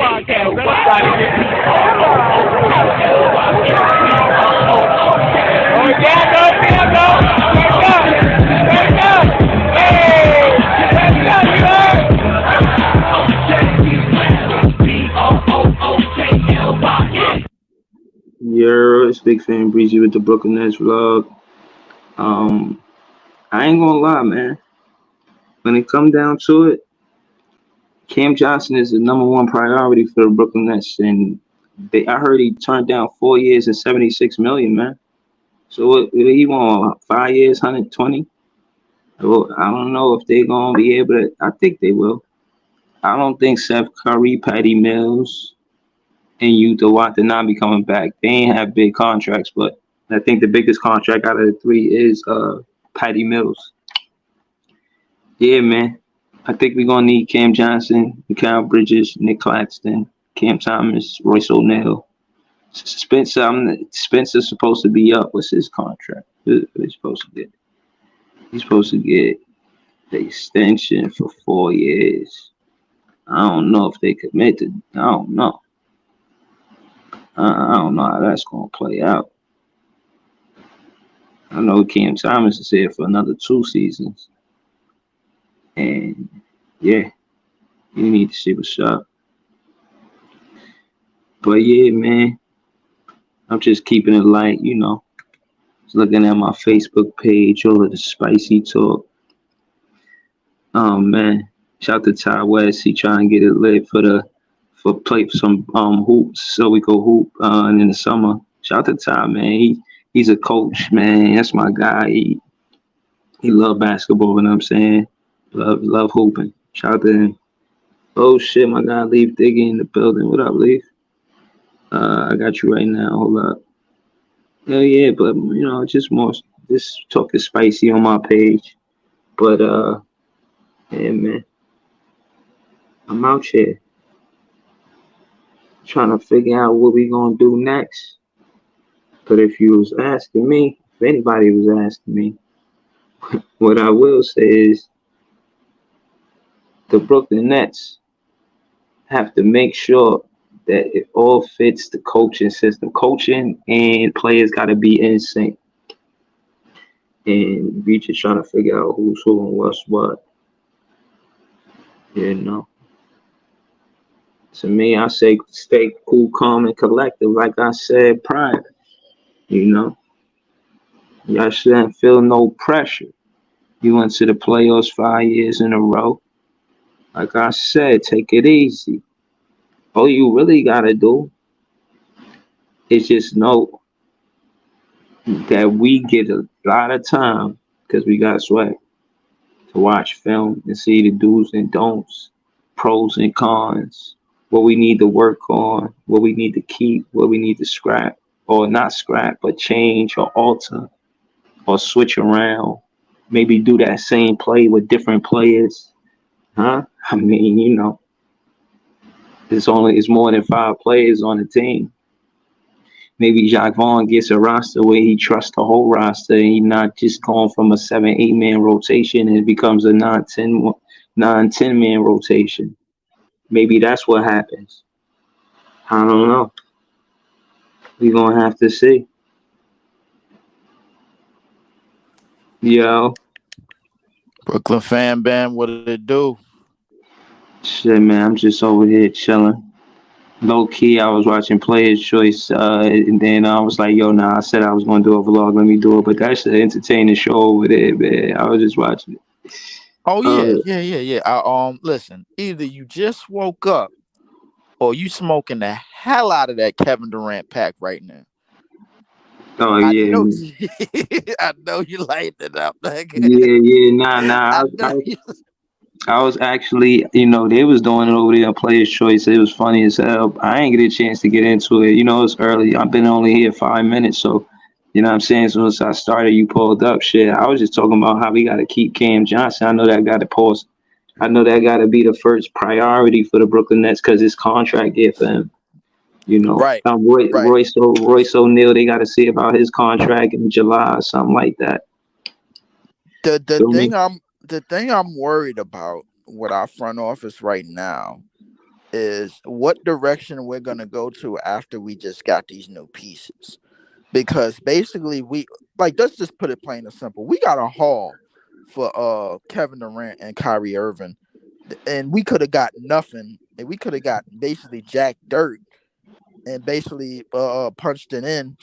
podcast. Let's oh, yeah, go. Hey, It's Big Fan Breezy with the Brooklyn Nets vlog. Um, I ain't gonna lie, man. When it come down to it, Cam Johnson is the number one priority for the Brooklyn Nets, and I heard he turned down 4 years and 76 million, man. So what he want? 5 years, 120? Well, I don't know if they gonna be able to. I think they will. I don't think Seth Curry, Patty Mills, and Yuta Watanabe coming back. They ain't have big contracts, but I think the biggest contract out of the three is Patty Mills. Yeah, man. I think we're gonna need Cam Johnson, Mikal Bridges, Nick Claxton, Cam Thomas, Royce O'Neal. Spencer's supposed to be up. What's his contract? What he's supposed to get? He's supposed to get the extension for 4 years. I don't know if they committed. I don't know. I don't know how that's gonna play out. I know Cam Thomas is here for another 2 seasons. And yeah, you need to see what's up. But yeah, man, I'm just keeping it light, Just looking at my Facebook page, all of the spicy talk. Oh man, shout out to Ty West. He trying to get it lit for play for some hoops so we go hoop in the summer. Shout out to Ty, man. He's a coach, man. That's my guy. He love basketball, you know what I'm saying? Love hooping. Shout out to him. Oh shit, my guy Leaf Diggy in the building. What up, Leaf? I got you right now. Hold up. Hell yeah, but just talking spicy on my page. But yeah, man. I'm out here trying to figure out what we gonna do next. But if you was asking me, if anybody was asking me, what I will say is the Brooklyn Nets have to make sure that it all fits the coaching system. Coaching and players got to be in sync. And we just trying to figure out who's who and what's what. To me, I say stay cool, calm, and collective. Like I said prior, y'all shouldn't feel no pressure. You went to the playoffs 5 years in a row. Like I said, take it easy. All you really gotta do is just know that we get a lot of time because we got Swag to watch film and see the do's and don'ts, pros and cons, what we need to work on, what we need to keep, what we need to scrap, or not scrap, but change or alter or switch around. Maybe do that same play with different players. Huh? I mean, it's more than 5 players on the team. Maybe Jacque Vaughn gets a roster where he trusts the whole roster and he's not just going from a 7-8 man rotation and it becomes a 9-10 man rotation. Maybe that's what happens. I don't know. We're gonna have to see. Yo. Brooklyn fan band, what did it do? Shit, man, I'm just over here chilling. Low key, I was watching Player's Choice, and then I was like, "Yo, nah." I said I was gonna do a vlog. Let me do it. But that's an entertaining show over there, man. I was just watching it. Oh yeah. Listen. Either you just woke up, or you smoking the hell out of that Kevin Durant pack right now. Oh yeah. I know you lighting it up, nigga. Yeah. Nah. I was actually, they was doing it over there on Player's Choice. It was funny as hell. I ain't get a chance to get into it. It's early. I've been only here 5 minutes, so you know what I'm saying? As soon as I started, you pulled up shit. I was just talking about how we got to keep Cam Johnson. I know that got to pause. I know that got to be the first priority for the Brooklyn Nets because his contract here for him. Right. Royce O'Neal, they got to see about his contract in July or something like that. The thing I'm worried about with our front office right now is what direction we're gonna go to after we just got these new pieces. Because basically we like let's just put it plain and simple. We got a haul for Kevin Durant and Kyrie Irving, and we could have got nothing, and we could have got basically Jack Dirt and basically punched it in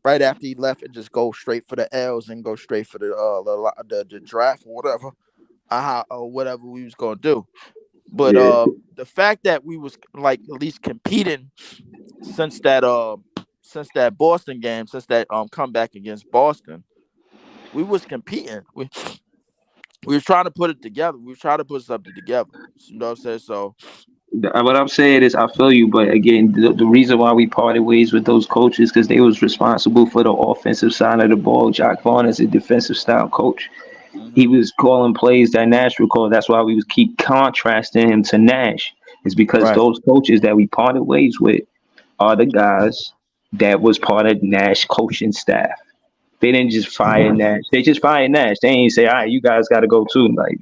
right after he left and just go straight for the L's and go straight for the draft or whatever, or whatever we was gonna do. But Yeah. the fact that we was like at least competing since that Boston game, since that comeback against Boston, we was competing. We was trying to put it together. We was trying to put something together. You know what I'm saying? So What I'm saying is, I feel you, but again, the reason why we parted ways with those coaches because they was responsible for the offensive side of the ball. Jack Vaughn is a defensive style coach. He mhm. was calling plays that Nash would call. That's why we was keep contrasting him to Nash. It's because Right. those coaches that we parted ways with are the guys that was part of Nash coaching staff. They didn't just fire Nash. They just fired Nash. They ain't say, "All right, you guys got to go too." Like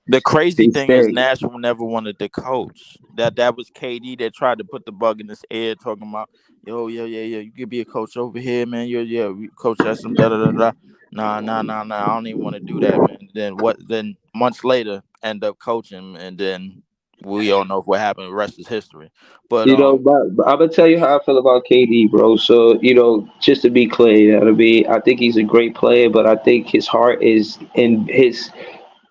The crazy they thing is stayed. Nashville never wanted to coach. That was KD that tried to put the bug in his head, talking about, yo, yeah, you could be a coach over here, man. Yeah, we coach us some da da da da. Nah. I don't even want to do that, man. Then what? Then months later, end up coaching, and then we all know what happened. The rest is history. But But I'm gonna tell you how I feel about KD, bro. So just to be clear, I think he's a great player, but I think his heart is in his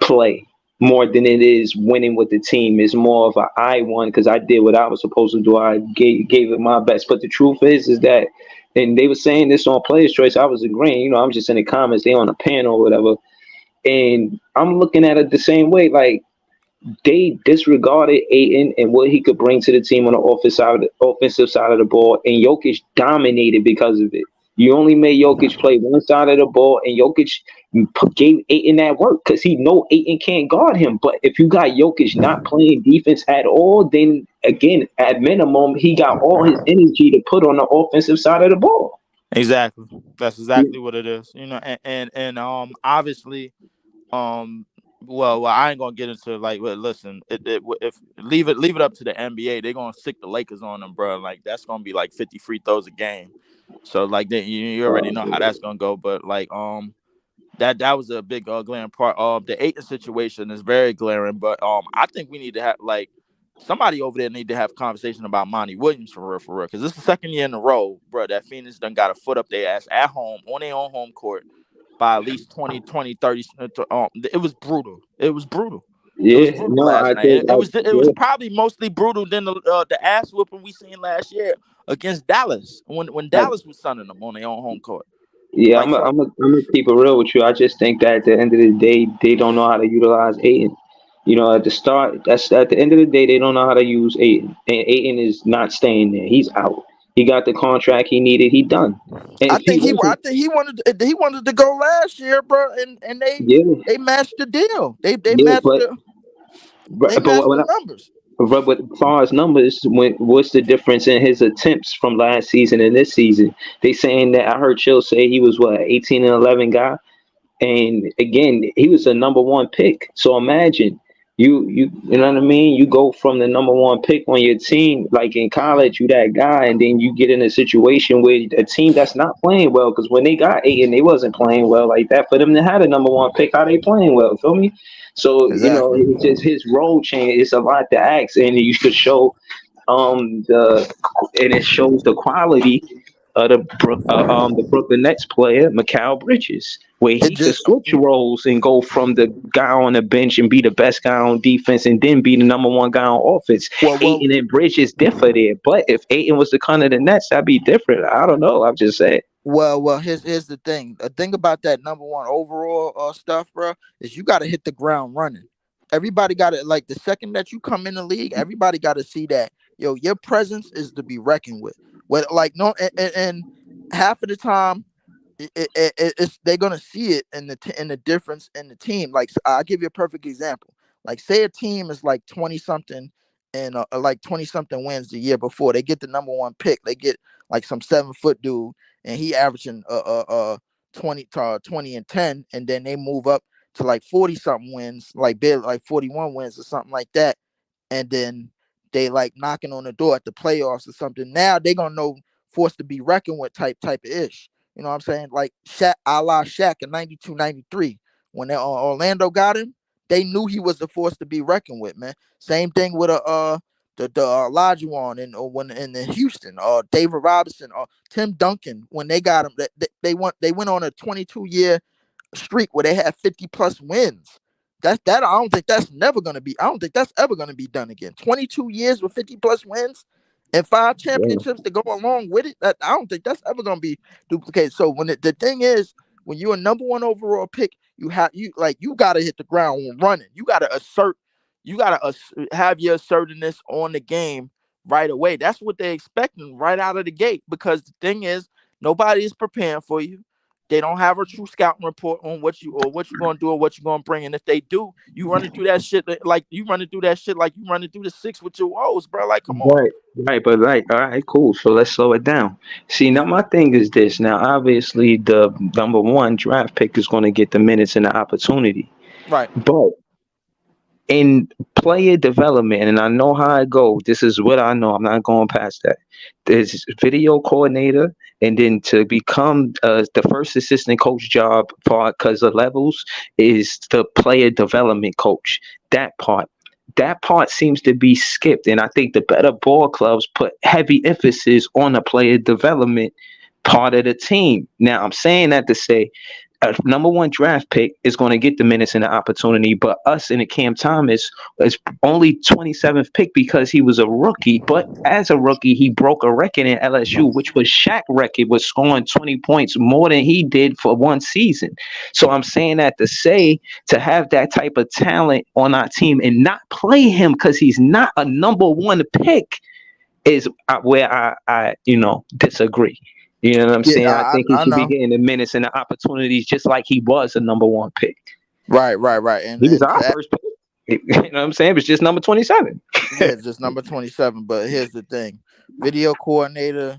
play more than it is winning with the team. It's more of a I won because I did what I was supposed to do. I gave it my best. But the truth is that, and they were saying this on Players Choice. I was agreeing. I'm just in the comments. They on a panel or whatever, and I'm looking at it the same way. Like they disregarded Aiton and what he could bring to the team on the offensive side of the ball, and Jokic dominated because of it. You only made Jokic play one side of the ball, and Jokic gave Aiton that work because he know Aiton can't guard him. But if you got Jokic not playing defense at all, then again, at minimum, he got all his energy to put on the offensive side of the ball. exactly, that's exactly what it is. And obviously, um well, I ain't gonna get into like, well, listen, if leave it up to the NBA, they're gonna stick the Lakers on them, bro. Like that's gonna be like 50 free throws a game. So like you already know how that's gonna go. But like that was a big glaring part. The Aiton situation is very glaring, but I think we need to have like somebody over there need to have a conversation about Monty Williams for real, because this is the second year in a row, bro, that Phoenix done got a foot up their ass at home on their own home court by at least 20, 30. It was brutal. It was brutal. It was Yeah, brutal no, last I night. think, It was yeah, probably mostly brutal than the ass whooping we seen last year against Dallas when I, Dallas was sunning them on their own home court. yeah, Like so, I'm gonna keep it real with you. I just think that at the end of the day, they don't know how to utilize Aiden. At the start, that's at the end of the day, they don't know how to use Aiden, and Aiden is not staying there. He's out. He got the contract he needed. He done. And if he I wasn't, think he wanted to go last year, bro, and yeah, they matched the deal. They yeah, matched they but matched when the I, numbers. but as far as numbers, what's the difference in his attempts from last season and this season? They saying that I heard Chill say he was what 18-11 guy. And again, he was a number one pick. So imagine you know what I mean? You go from the number one pick on your team, like in college, you that guy, and then you get in a situation with a team that's not playing well. Because when they got eight and they wasn't playing well like that, for them to have a number one pick, how they playing well? Feel me? So Exactly. it's just his role change. It's a lot to ask, and you should show the and it shows the quality of the Brooklyn Nets player, Mikal Bridges, where It he could just switch roles and go from the guy on the bench and be the best guy on defense and then be the number one guy on offense. well, Aiton and Bridges differ there. But if Aiton was the kind of the Nets, that'd be different. I don't know. I'm just saying. well. Here's the thing. The thing about that number one overall stuff, bro, is you got to hit the ground running. Everybody got to like the second that you come in the league. Everybody got to see that your presence is to be reckoned with. What like no and half of the time it's they're gonna see it in the difference in the team. Like I'll give you a perfect example. Like say a team is like 20 something and like 20 something wins the year before they get the number one pick. They get like some 7 foot dude and he averaging 20 and 10, and then they move up to like 40 something wins, like barely like 41 wins or something like that, and then they like knocking on the door at the playoffs or something. Now they gonna know forced to be reckoned with type of ish. You know what I'm saying? Like Shaq, a la Shaq in 92, 93. When Orlando got him, they knew he was a force to be reckoned with, man. Same thing with the Olajuwon and when in Houston, David Robinson, or Tim Duncan when they got him. They went on a 22-year streak where they had 50 plus wins. That I don't think that's never gonna be. I don't think that's ever gonna be done again. 22 years with 50 plus wins and 5 Yeah. championships to go along with it. I don't think that's ever gonna be duplicated. So the thing is, when you're a number 1 overall pick, you gotta hit the ground running. You gotta assert. You gotta have your assertiveness on the game right away. That's what they're expecting right out of the gate. Because the thing is, nobody is preparing for you. They don't have a true scouting report on what you're gonna do or what you're gonna bring. And if they do, you running through that shit like you running through the six with your woes, bro. Like, come on. Right, right, but like, all right, cool. So let's slow it down. See, now my thing is this. Now, obviously, the number 1 draft pick is going to get the minutes and the opportunity, Right. but in player development, and I know how it goes. This is what I know. I'm not going past that. There's video coordinator, and then to become the first assistant coach job for because of levels is the player development coach. That part seems to be skipped, and I think the better ball clubs put heavy emphasis on the player development part of the team. Now, I'm saying that to say a number 1 draft pick is going to get the minutes and the opportunity, but us in the Cam Thomas is only 27th pick because he was a rookie. But as a rookie, he broke a record in LSU, which was Shaq record, was scoring 20 points more than he did for one season. So I'm saying that to say to have that type of talent on our team and not play him because he's not a number 1 pick is where I disagree. You know what I'm Yeah, saying? I think he I should be know. getting the minutes and the opportunities just like he was a number 1 pick. Right. And He was our first pick. You know what I'm saying? It was just number 27. yeah, just number 27. But here's the thing: video coordinator,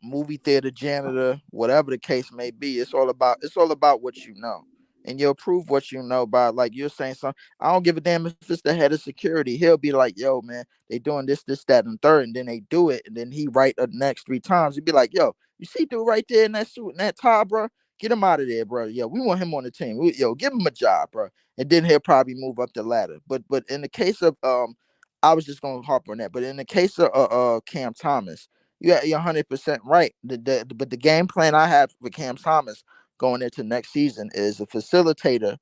movie theater janitor, whatever the case may be. It's all about what you know, and you'll prove what you know by, like you're saying, something. I don't give a damn if it's the head of security. He'll be like, "Yo, man, they doing this, that, and third," and then they do it, and then he write the next 3 times. He'd be like, "Yo, you see dude right there in that suit and that tie, bro? Get him out of there, bro. Yo, we want him on the team. Yo, give him a job, bro." And then he'll probably move up the ladder. But in the case of I was just gonna harp on that. But in the case of Cam Thomas, you're 100% right. But the game plan I have for Cam Thomas going into next season is a facilitator,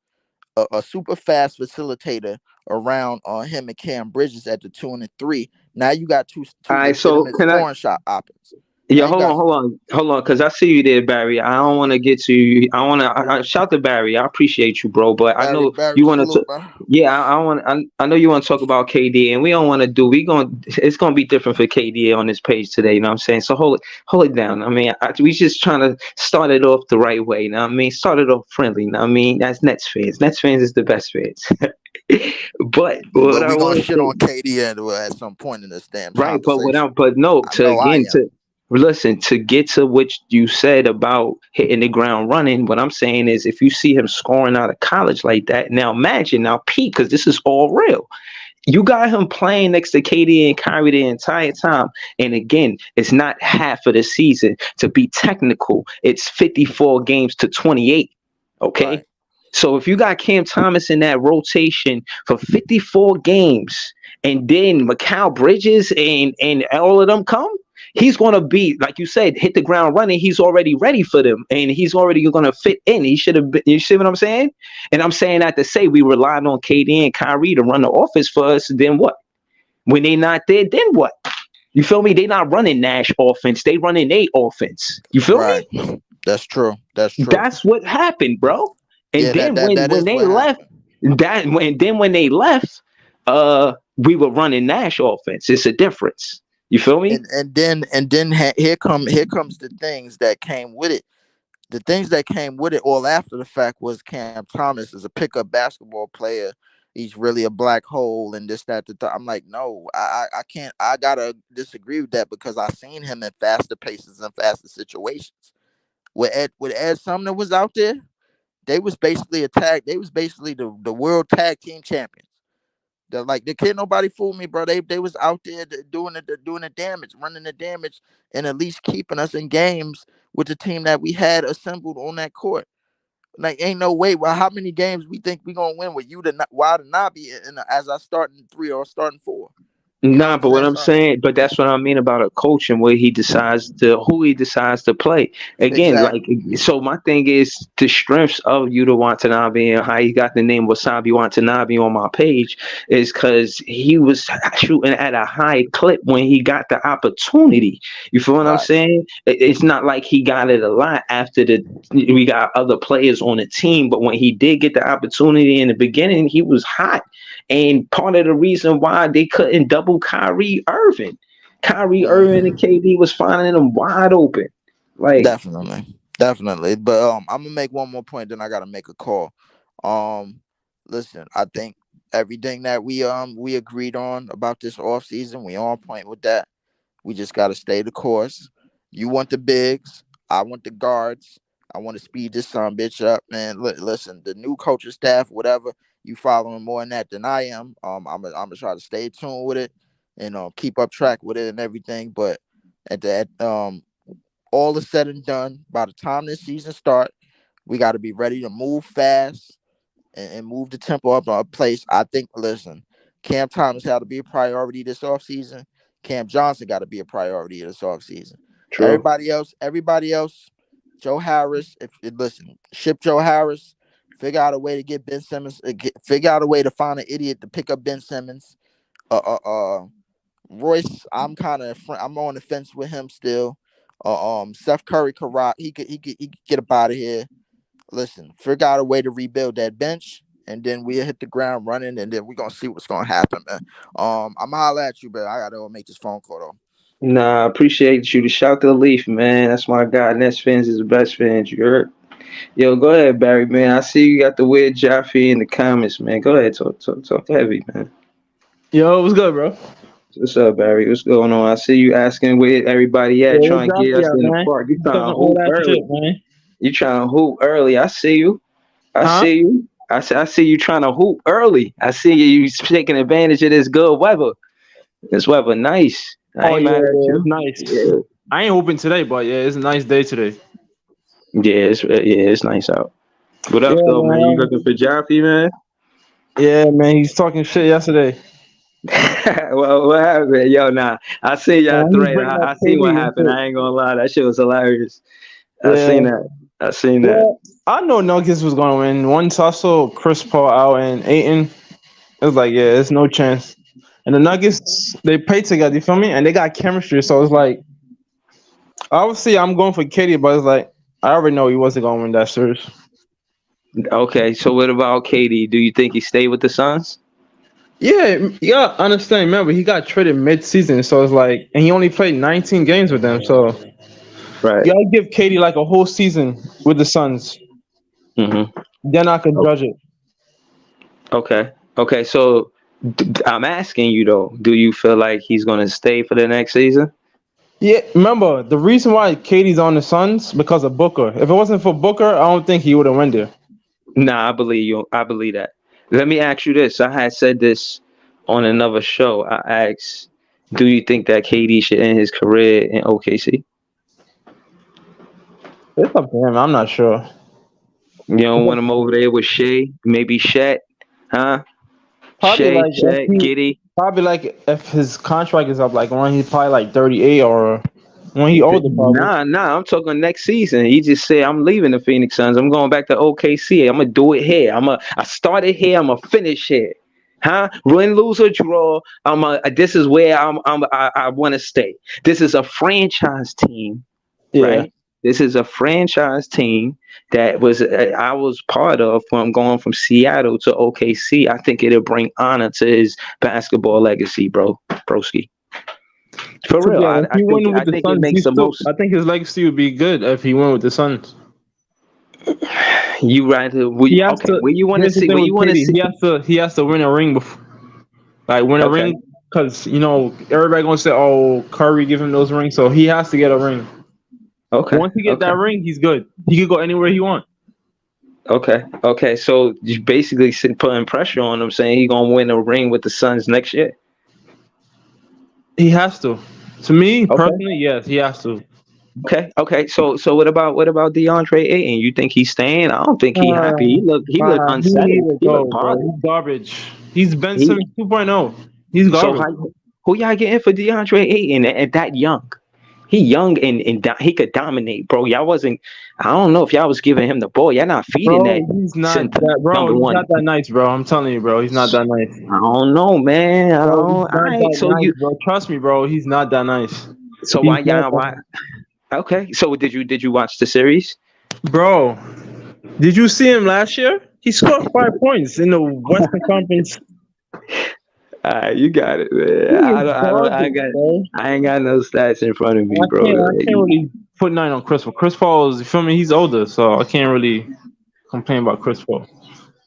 a super fast facilitator around him and Cam Bridges at the 2 and 3. Now you got two All right, so legitimate can I? scoring shot options. Now Yeah, you got hold on, because I see you there, Barry. I don't want to get to you. I shout to Barry. I appreciate you, bro. But I know Barry you want to. salute, bro. Yeah, I want. I know you want to talk about KD, and we don't want to do. We going. It's going to be different for KD on this page today. You know what I'm saying? So hold it down. I mean, we just trying to start it off the right way. You know what I mean? Start it off friendly. You know what I mean? That's Nets fans. Nets fans is the best fans. But what But I we gonna want to shit say. on KD at some point in this damn Right, but conversation. no, I to know I again am. to listen to get to what you said about hitting the ground running. What I'm saying is, if you see him scoring out of college like that, now imagine now Pete, because this is all real. You got him playing next to KD and Kyrie the entire time, and again, it's not half of the season. To be technical, it's 54 games to 28. Okay, Right. so if you got Cam Thomas in that rotation for 54 games, and then Mikal Bridges and all of them come, he's gonna be like you said, hit the ground running. He's already ready for them, and he's already gonna fit in. He should have been. You see what I'm saying? And I'm saying that to say we relied on KD and Kyrie to run the offense for us. Then what? When they not there, then what? You feel me? They not running Nash offense. They running a offense. You feel me? Right. That's true. That's true. That's what happened, bro. And Yeah, then that when is they what left, happened. when they left, we were running Nash offense. It's a difference. You feel me? Here comes the things that came with it. The things that came with it all after the fact was Cam Thomas is a pickup basketball player. He's really a black hole and this, that, I'm like, no, I can't. I gotta disagree with that because I seen him in faster paces and faster situations. With Ed Sumner was out there, they was basically the world tag team champions. They're like, the kid, nobody fooled me, bro. They was out there doing the damage, running the damage, and at least keeping us in games with the team that we had assembled on that court. Like, ain't no way. Well, how many games we think we gonna win with you to not, why to not be as our starting 3 or starting 4? You know Nah, what I'm but what saying? I'm So, saying, but that's what I mean about a coach and who he decides to play. Again, like, exactly. so my thing is the strengths of Yuta Watanabe and how he got the name Wasabi Watanabe on my page is because he was shooting at a high clip when he got the opportunity. You feel what I'm Right. saying? It's not like he got it a lot after we got other players on the team, but when he did get the opportunity in the beginning, he was hot. And part of the reason why they couldn't double Kyrie Irving, Kyrie Irving and KD was finding them wide open. Like, Definitely. But I'm gonna make one more point, then I gotta make a call. Listen, I think everything that we agreed on about this offseason, we on point with that. We just gotta stay the course. You want the bigs, I want the guards. I want to speed this son bitch up, man. Listen, the new coaching staff, whatever, you following more in that than I am. I'm gonna try to stay tuned with it and keep up track with it and everything. But at that all is said and done, by the time this season start, we got to be ready to move fast and move the tempo up on a place. I think, listen, Cam Thomas had to be a priority this offseason. Cam Johnson got to be a priority this offseason. true. Everybody else, Joe Harris, ship Joe Harris, figure out a way to get Ben Simmons, figure out a way to find an idiot to pick up Ben Simmons. Royce, I'm on the fence with him still. Steph Curry, he could get up out of here. Listen, figure out a way to rebuild that bench, and then we'll hit the ground running, and then we're gonna see what's gonna happen, man. I'm gonna holler at you, but I gotta go make this phone call though. Nah, I appreciate you to shout the leaf, man. That's my guy. Nets fans is the best fans. You heard? Yo, go ahead, Barry, man. I see you got the weird Jaffe in the comments, man. Go ahead, talk heavy, man. Yo, what's good, bro? What's up, Barry? What's going on? I see you asking where everybody at, Yo, trying to get us in the man? park. You trying to All hoop that early. shit, man. You trying to hoop early. I see you. Huh? See you. I see you trying to hoop early. I see you taking advantage of this good weather. This weather nice. I ain't mad at you. Nice. Yeah. I ain't hooping today, but yeah, it's a nice day today. It's nice out. What up, though, man? You looking for Jaffe, man? Yeah, man, he's talking shit yesterday. Well, what happened? Yo, nah. I seen y'all Man, thread. bringing I up seen what KD and happened. shit. I ain't gonna lie. That shit was hilarious. I Yeah. seen that. Well, I know Nuggets was going to win. Once I saw Chris Paul out and Ayton, it was like, yeah, there's no chance. And the Nuggets, they play together, you feel me? And they got chemistry, so it's like, obviously I'm going for KD, but it's like, I already know he wasn't going to win that series. Okay, so what about KD? Do you think he stayed with the Suns? Yeah, understand. Remember, he got traded mid-season, so it's like, and he only played 19 games with them, so Right. you gotta give KD like a whole season with the Suns. Mm-hmm. Then I can judge it. Okay. So I'm asking you though, do you feel like he's gonna stay for the next season? Yeah, remember the reason why KD's on the Suns because of Booker. If it wasn't for Booker, I don't think he would have went there. Nah, I believe you. I believe that. Let me ask you this. I had said this on another show. I asked, do you think that KD should end his career in OKC? It's up to him. I'm not sure. You don't want him over there with Shea, maybe Shet, huh? Probably Shea, like Shet, Giddy. Probably like if his contract is up, like when he's probably like 38 or when he older. Probably. Nah. I'm talking next season. He just said, "I'm leaving the Phoenix Suns. I'm going back to OKC. I'm gonna do it here. I started here. I'm gonna finish here, huh? Win, lose or draw. This is where I want to stay. This is a franchise team, right? This is a franchise team that I was part of from going from Seattle to OKC. I think it'll bring honor to his basketball legacy, broski. For real, Yeah, I think it makes the most. I think his legacy would be good if he went with the Suns. You right? Where you want to see? Where you want to see? He has to win a ring before, win a ring, because everybody gonna say, "Oh, Curry give him those rings," so he has to get a ring. Okay. Once he get that ring, he's good. He can go anywhere he wants. Okay. So you basically putting pressure on him, saying he gonna win a ring with the Suns next year. He has to. To me Okay. personally, yes, he has to. Okay. So what about DeAndre Ayton? You think he's staying? I don't think he happy. He look He need unsettled. to He look go, bro. bothered. He's garbage. He's Ben He, Simmons 2.0. He's so garbage. who y'all getting for DeAndre Ayton at that young? He young and he could dominate, bro. Y'all wasn't. I don't know if y'all was giving him the ball. Y'all not feeding that Bro, he's not center that. Bro, number he's one. not that nice, bro. I'm telling you, bro. He's not that nice. I don't know, man. I Bro, he's don't. All not right. that nice, bro. Trust me, bro. He's not that nice. So He's why not y'all? that Why? Okay. So did you watch the series? Bro, did you see him last year? He scored 5 points in the Western Conference. You got it, He man. is I garbage, got. bro. I ain't got no stats in front of me, bro. I can't really put 9 on Chris Paul. Chris Paul is, you feel me? He's older, so I can't really complain about Chris Paul.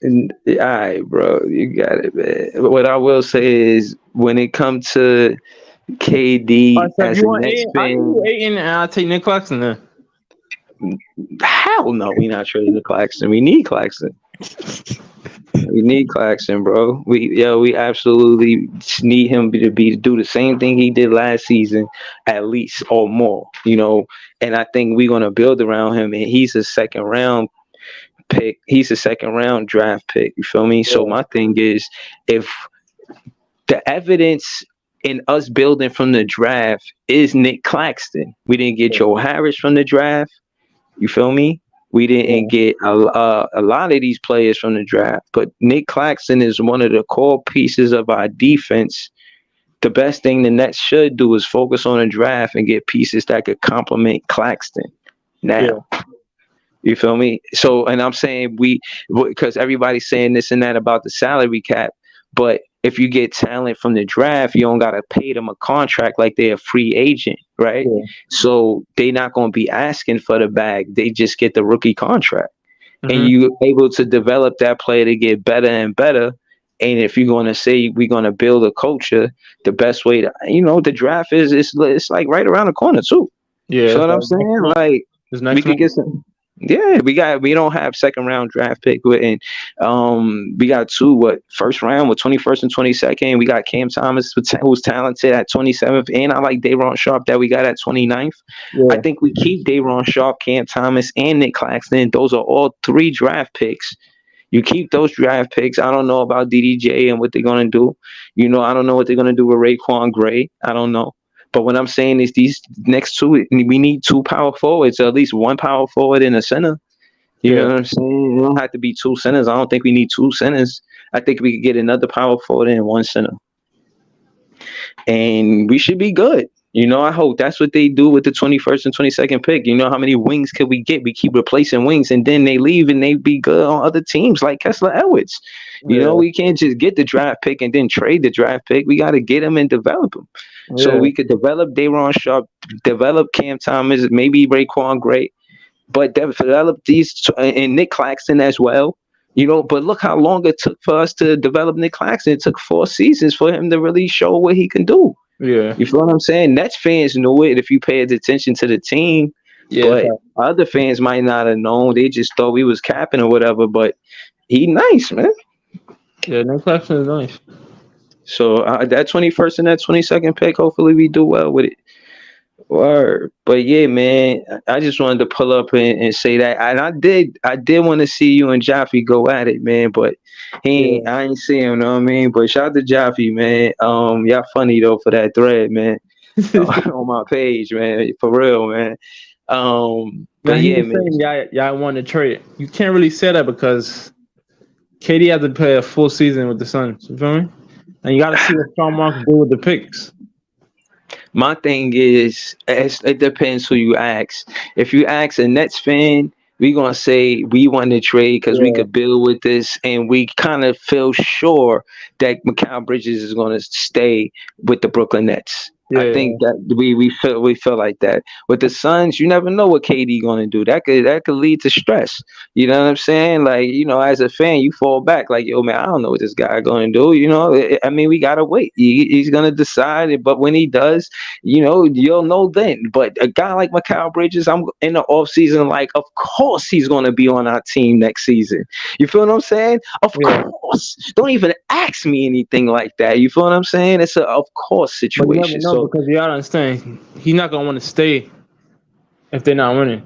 All right, bro. You got it, man. But what I will say is, when it comes to All KD right, so if as you a want Nets Aiden, I give you fan, Aiden, and I'll take Nick Claxton then. hell no, we not trading the Claxton. We need Claxton. We need Claxton, bro. We absolutely need him to do the same thing he did last season, at least or more. And I think we're gonna build around him. And he's a second round pick. He's a second round draft pick. You feel me? So my thing is, if the evidence in us building from the draft is Nick Claxton, we didn't get Joe Harris from the draft. You feel me? We didn't get a lot of these players from the draft, but Nick Claxton is one of the core pieces of our defense. The best thing the Nets should do is focus on a draft and get pieces that could complement Claxton. Now, you feel me? So, and I'm saying because everybody's saying this and that about the salary cap, but if you get talent from the draft, you don't gotta pay them a contract like they're a free agent, right? Yeah. So they're not gonna be asking for the bag. They just get the rookie contract, and Mhm. you're able to develop that player to get better and better. And if you're gonna say we're gonna build a culture, the best way to, the draft is it's like right around the corner too. Yeah, So it's what I'm like next saying, month. like It's we next could month. get some. Yeah, we don't have second round draft pick with, and we got two first round with 21st and 22nd. We got Cam Thomas who's talented at 27th, and I like Day'Ron Sharp that we got at 29th. Yeah. I think we keep Day'Ron Sharp, Cam Thomas, and Nick Claxton. Those are all 3 draft picks. You keep those draft picks. I don't know about DDJ and what they're gonna do. I don't know what they're gonna do with Raekwon Gray. I don't know. But what I'm saying is these next 2, we need 2 power forwards, or at least 1 power forward and a center. You know what I'm saying? It don't have to be 2 centers. I don't think we need 2 centers. I think we could get another power forward and 1 center. And we should be good. I hope that's what they do with the 21st and 22nd pick. How many wings could we get? We keep replacing wings, and then they leave and they be good on other teams like Kessler Edwards. We can't just get the draft pick and then trade the draft pick. We got to get them and develop them. So we could develop Day'Ron Sharp, develop Cam Thomas, maybe Raekwon Gray, but develop these and Nick Claxton as well. But look how long it took for us to develop Nick Claxton. It took 4 seasons for him to really show what he can do. Yeah. You feel what I'm saying? Nets fans knew it if you paid attention to the team. Yeah. But other fans might not have known. They just thought we was capping or whatever. But he nice, man. Yeah, Nick Claxton is nice. So that 21st and that 22nd pick, hopefully we do well with it. Word. But yeah, man, I just wanted to pull up and say that. And I did want to see you and Jaffe go at it, man. But I ain't see him, know what I mean? But shout out to Jaffe, man. Y'all funny though for that thread, man. On my page, man. For real, man. But yeah, man. Y'all want to trade. You can't really say that because KD had to play a full season with the Suns. You feel me? And you got to see what Sean Marks do with the picks. My thing is, it depends who you ask. If you ask a Nets fan, we're going to say we want to trade because we could build with this, and we kind of feel sure that Mikal Bridges is going to stay with the Brooklyn Nets. I Yeah. think that we feel like that. With the Suns, you never know what KD gonna do. That could lead to stress. You know what I'm saying? Like, as a fan, you fall back like, yo, man, I don't know what this guy gonna do. I mean, we gotta wait. He's gonna decide, but when he does, you'll know then. But a guy like Mikal Bridges, I'm in the off season, like, of course he's gonna be on our team next season. You feel what I'm saying? Of Yeah. course. Don't even ask me anything like that. You feel what I'm saying? It's a of course But you never situation. know So, because you gotta understand, he's not gonna want to stay if they're not winning.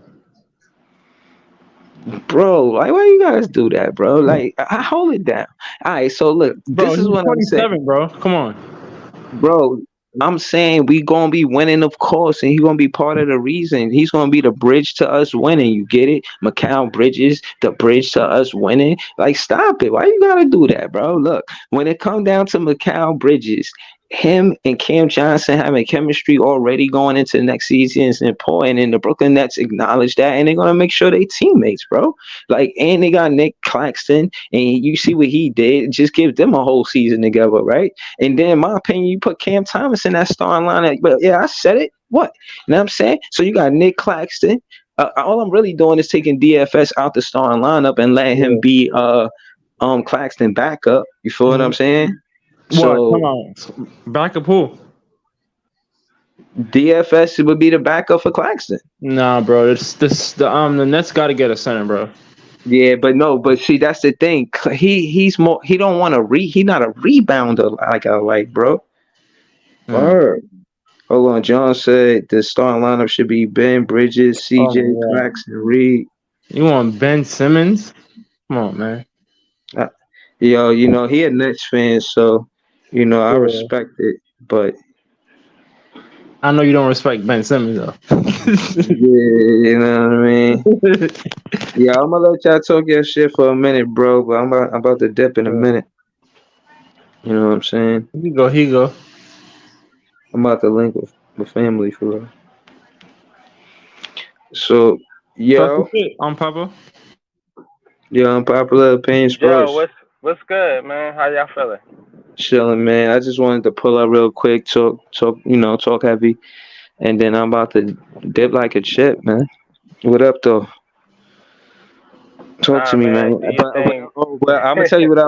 bro, like, why you guys do that, bro? Like, I hold it down. All right, so look, Bro, this is he's what I'm saying, 27, bro. Come on. bro. I'm saying we gonna be winning, of course, and he's gonna be part of the reason. He's gonna be the bridge to us winning. You get it? Mikal Bridges, the bridge to us winning. Like, stop it. Why you gotta do that, bro? Look, when it come down to Mikal Bridges, him and Cam Johnson having chemistry already going into the next season is important, and the Brooklyn Nets acknowledge that, and they're gonna make sure they teammates, bro. Like, and they got Nick Claxton, and you see what he did. Just give them a whole season together, right? And then, in my opinion, you put Cam Thomas in that starting lineup. But yeah, I said it. What? You know what I'm saying? So you got Nick Claxton. All I'm really doing is taking DFS out the starting lineup and letting him be Claxton backup. You feel what I'm saying? What? So Come on. Backup who? DFS would be the backup for Claxton. Nah, bro. The Nets got to get a center, bro. Yeah, but see, that's the thing. He's more. He don't want to He not a rebounder like I like, bro. Word. Hold on, John said the starting lineup should be Ben Bridges, CJ, Claxton, Reed. You want Ben Simmons? Come on, man. Yo, he a Nets fan, so I respect it. But I know you don't respect Ben Simmons though. yeah, you know what I mean. Yeah, I'm gonna let y'all talk your shit for a minute, bro. But I'm about to dip in a minute. You know what I'm saying? Here you go. I'm about to link with family for real. So, yo, I'm Papa. Yo, unpopular opinion, Spurs. Yo, what's good, man? How y'all feeling? Chilling, man. I just wanted to pull up real quick, talk, talk heavy, and then I'm about to dip like a chip, man. What up, though? Talk to me, man. Well, I'm gonna tell you what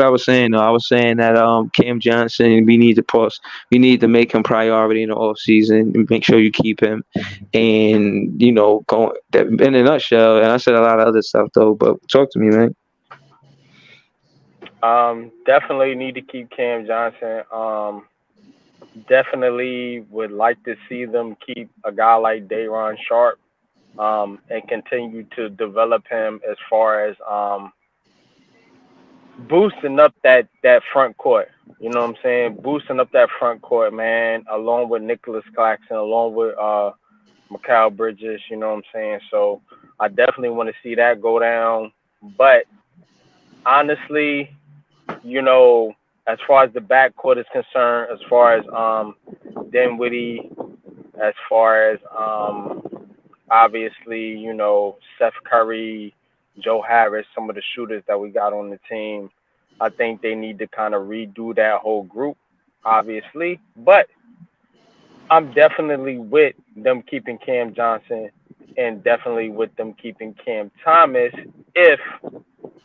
I was saying. Though I was saying that Cam Johnson, we need to make him priority in the off season and make sure you keep him. And going in a nutshell. And I said a lot of other stuff though. But talk to me, man. Definitely need to keep Cam Johnson. Definitely would like to see them keep a guy like Day'Ron Sharpe. And continue to develop him as far as boosting up that front court. You know what I'm saying? Boosting up that front court, man, along with Nicholas Claxton, along with Mikal Bridges, you know what I'm saying? So I definitely want to see that go down. But honestly, as far as the backcourt is concerned, as far as Dinwiddie, as far as obviously, Seth Curry, Joe Harris, some of the shooters that we got on the team, I think they need to kind of redo that whole group, obviously. But I'm definitely with them keeping Cam Johnson and definitely with them keeping Cam Thomas if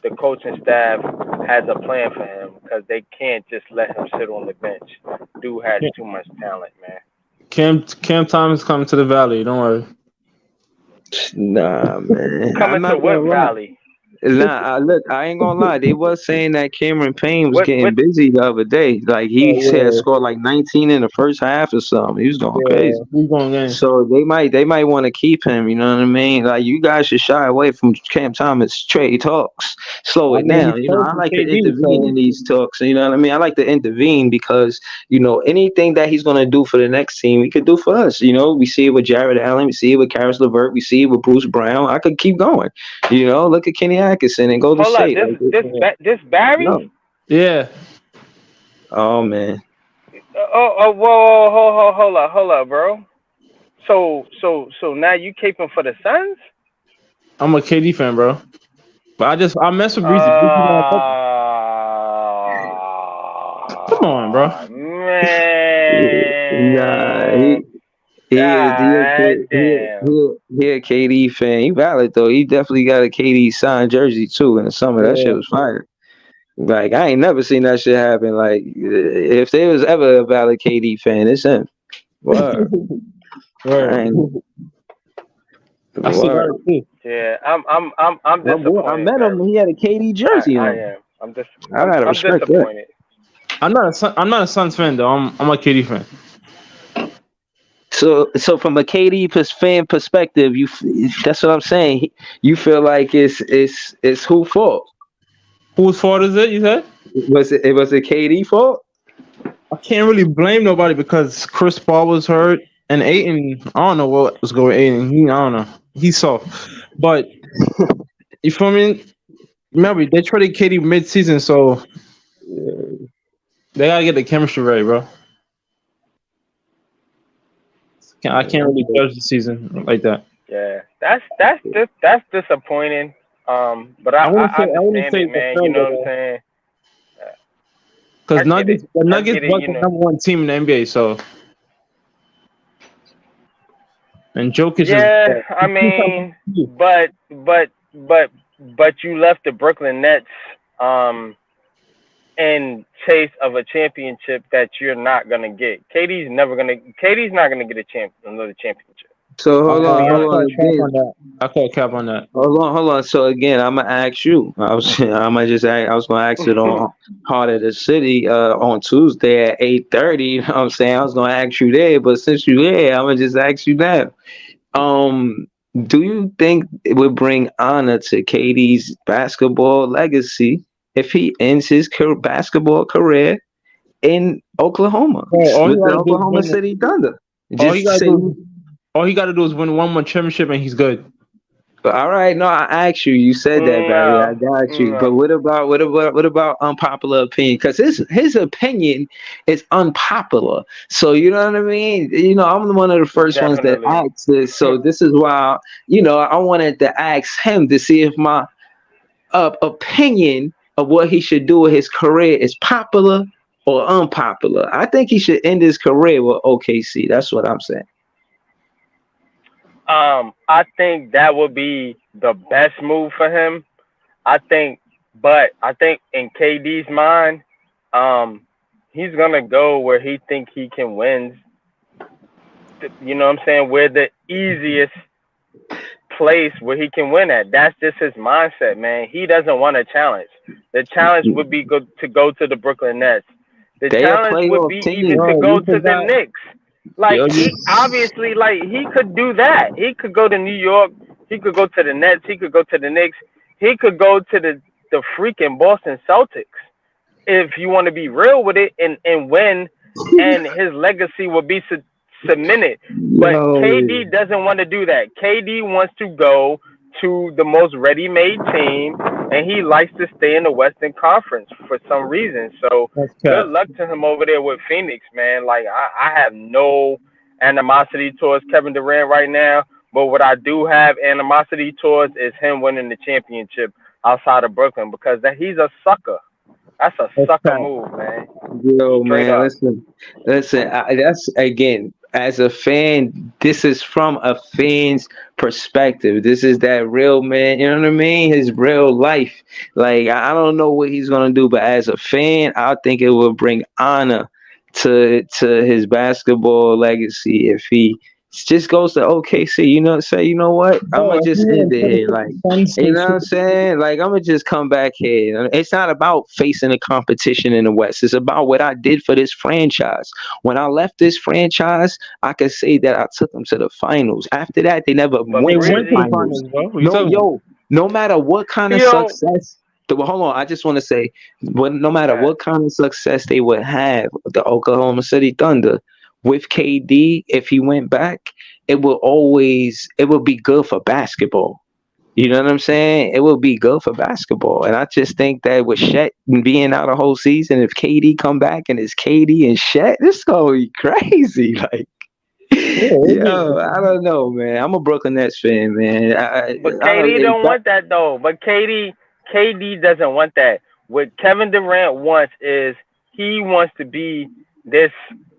the coaching staff has a plan for him, because they can't just let him sit on the bench. Dude has too much talent, man. Cam Thomas coming to the Valley. Don't worry. Nah, man. Coming to what Valley? Nah, look, I ain't gonna lie. They was saying that Cameron Payne was getting busy the other day. Like he had scored like 19 in the first half or something. He was going crazy. He's going in. So they might want to keep him. You know what I mean? Like, you guys should shy away from Cam Thomas trade talks. Slow it down. I like to intervene in these talks. You know what I mean? I like to intervene because anything that he's gonna do for the next team, he could do for us. We see it with Jared Allen. We see it with Karis LeVert. We see it with Bruce Brown. I could keep going. Look at Kenny Atkinson and Golden State. This Barry? No. Yeah. Oh man. Whoa, hold up, bro. So now you caping for the Suns? I'm a KD fan, bro. But I mess with Breezy. Come on, bro. Man. Nah, Man, he god damn. he a KD fan. He valid though. He definitely got a KD signed jersey too in the summer. That shit Yeah. was fire. Like I ain't never seen that shit happen. Like if there was ever a valid KD fan, it's him. Word. I Word. ain't I still got word. it too. Yeah, I'm My boy, I disappointed met because him. He had a KD jersey I on. am. I gotta I'm respect that. disappointed. I'm not a Suns fan though. I'm a KD fan. So from a KD fan perspective, that's what I'm saying. You feel like it's who fault? Whose fault is it? You said? Was it KD fault? I can't really blame nobody because Chris Paul was hurt and Aiton. I don't know what was going with Aiton. I don't know. He's soft, but you feel me? Remember they traded KD mid-season, so they gotta get the chemistry right, bro. I can't really judge the season like that. Yeah, that's disappointing. But I I wouldn't understand say it, it's a man. You know failure what I'm though, saying? because I get it. The I Nuggets get it. was You the know. number one team in the NBA. So and Jokic is Yeah, I mean, but you left the Brooklyn Nets in chase of a championship that you're not gonna get. KD's not gonna get another championship. So I Let's be hold honest. on call cap again. on that. I call cap on that. Hold on. So again, I'm gonna ask you. I was gonna ask it on Heart of the City on Tuesday at 8:30. You know what I'm saying? I was gonna ask you there, but since you there, I'm gonna just ask you now. Um, do you think it would bring honor to KD's basketball legacy if he ends his basketball career in Oklahoma Bro, with the Oklahoma City Thunder? all he Just gotta say, do all he gotta do is win one more championship and he's good. all right. No, I asked you. You said that, Barry. I No, got you. But no. what about unpopular opinion? Because his opinion is unpopular. So you know what I mean. I'm one of the first ones that Definitely. asked this. So this is why I wanted to ask him to see if my opinion of what he should do with his career is popular or unpopular. I think he should end his career with OKC. That's what I'm saying. I think that would be the best move for him. But I think in KD's mind, he's gonna go where he think he can win. You know what I'm saying? Where the easiest place where he can win at. That's just his mindset, man. He doesn't want a challenge. The challenge would be good to go to the Brooklyn Nets. The They a challenge would playoff be team. even to Bro, go you to the forgot. Knicks. Like Yo, he obviously, like he could do that. He could go to New York. He could go to the Nets. He could go to the Knicks. He could go to the freaking Boston Celtics if you want to be real with it and win, and his legacy will be cemented. But Yo. KD doesn't want to do that. KD wants to go to the most ready-made team, and he likes to stay in the Western Conference for some reason. So that's good cap. luck to him over there with Phoenix, man. Like I have no animosity towards Kevin Durant right now, but what I do have animosity towards is him winning the championship outside of Brooklyn because he's a sucker. That's a That's sucker cap. move, man. Yo, Straight man, up. listen. That's again, as a fan, this is from a fan's perspective. This is that real man. You know what I mean? His real life. Like I don't know what he's gonna do, but as a fan, I think it will bring honor to his basketball legacy if he just goes to OKC. Say you know what? I'm Bro, gonna if just you end were it here. Like. Suns You to know what I'm saying? Like, I'm gonna just come back here. It's not about facing the competition in the West. It's about what I did for this franchise. When I left this franchise, I could say that I took them to the finals. After that, they never But they went to the went to the Breezy, finals. finals, bro. What you No, talking about? yo, no matter what kind of you know, success. Well, hold on, I just want to say, no matter uh, what kind of success they would have, the Oklahoma City Thunder with KD, if he went back, it would be good for basketball. You know what I'm saying? It will be good for basketball. And I just think that with Shet being out a whole season, if KD come back and it's KD and Shet, this gonna be crazy. Like, yo, I don't know, man. I'm a Brooklyn Nets fan, man. but I don't. KD don't want that though. But KD doesn't want that. What Kevin Durant wants is he wants to be this